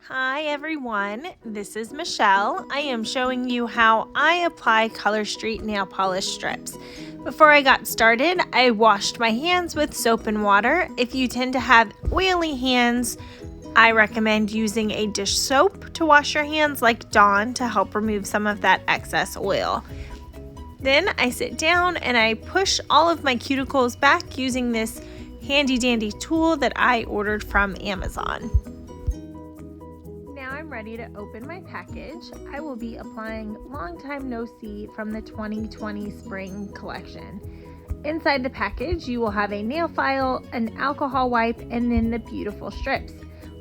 Hi everyone, this is Michelle. I am showing you how I apply Color Street nail polish strips. Before I got started, I washed my hands with soap and water. If you tend to have oily hands, I recommend using a dish soap to wash your hands like Dawn to help remove some of that excess oil. Then I sit down and I push all of my cuticles back using this handy dandy tool that I ordered from Amazon. Now I'm ready to open my package. I will be applying Long Time No See from the 2020 Spring Collection. Inside the package, you will have a nail file, an alcohol wipe, and then the beautiful strips.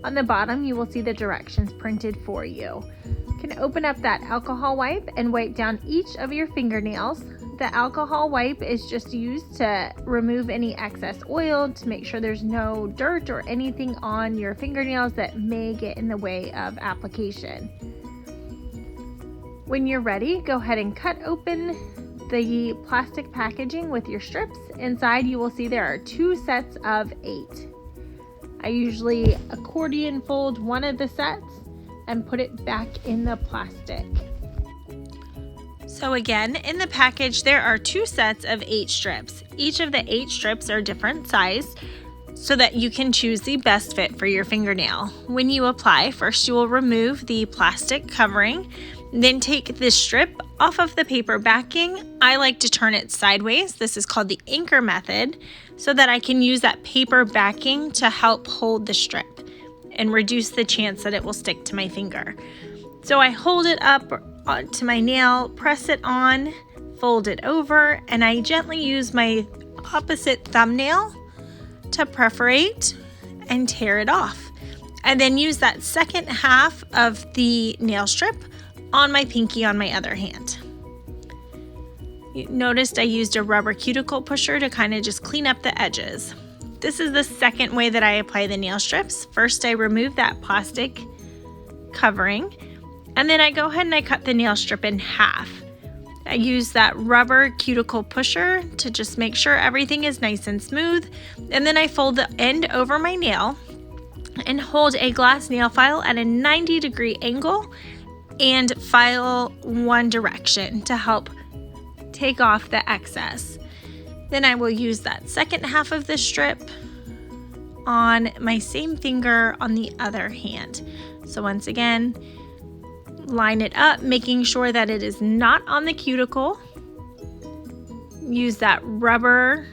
On the bottom, you will see the directions printed for you. You can open up that alcohol wipe and wipe down each of your fingernails. The alcohol wipe is just used to remove any excess oil to make sure there's no dirt or anything on your fingernails that may get in the way of application. When you're ready, go ahead and cut open the plastic packaging with your strips. Inside, you will see there are 2 sets of 8. I usually accordion fold one of the sets and put it back in the plastic. So again, in the package, there are 2 sets of 8 strips. Each of the 8 strips are different size so that you can choose the best fit for your fingernail. When you apply, first you will remove the plastic covering, then take this strip off of the paper backing. I like to turn it sideways. This is called the anchor method, so that I can use that paper backing to help hold the strip and reduce the chance that it will stick to my finger. So I hold it up to my nail, press it on, fold it over, and I gently use my opposite thumbnail to perforate and tear it off. I then use that second half of the nail strip on my pinky on my other hand. You noticed I used a rubber cuticle pusher to kind of just clean up the edges. This is the second way that I apply the nail strips. First, I remove that plastic covering, and then I go ahead and I cut the nail strip in half. I use that rubber cuticle pusher to just make sure everything is nice and smooth, and then I fold the end over my nail and hold a glass nail file at a 90-degree angle and file one direction to help take off the excess. Then I will use that second half of the strip on my same finger on the other hand. So once again, line it up, making sure that it is not on the cuticle. Use that rubber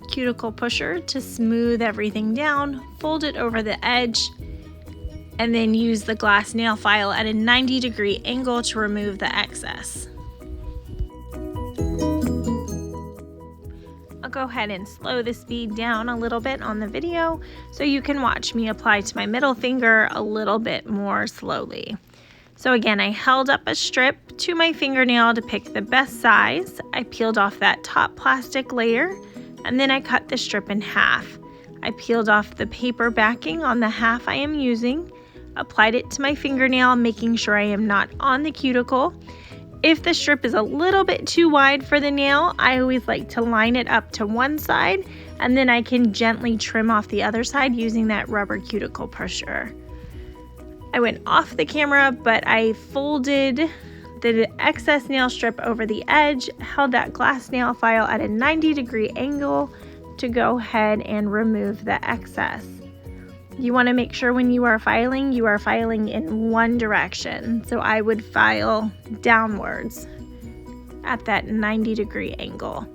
cuticle pusher to smooth everything down, fold it over the edge, and then use the glass nail file at a 90-degree angle to remove the excess. I'll go ahead and slow the speed down a little bit on the video so you can watch me apply to my middle finger a little bit more slowly. So again, I held up a strip to my fingernail to pick the best size. I peeled off that top plastic layer, and then I cut the strip in half. I peeled off the paper backing on the half I am using, applied it to my fingernail, making sure I am not on the cuticle. If the strip is a little bit too wide for the nail, I always like to line it up to one side, and then I can gently trim off the other side using that rubber cuticle pusher. I went off the camera, but I folded the excess nail strip over the edge, held that glass nail file at a 90-degree angle to go ahead and remove the excess. You want to make sure when you are filing in one direction. So I would file downwards at that 90-degree angle.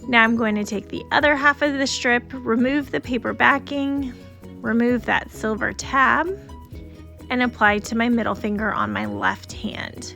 Now I'm going to take the other half of the strip, remove the paper backing, remove that silver tab, and apply to my middle finger on my left hand.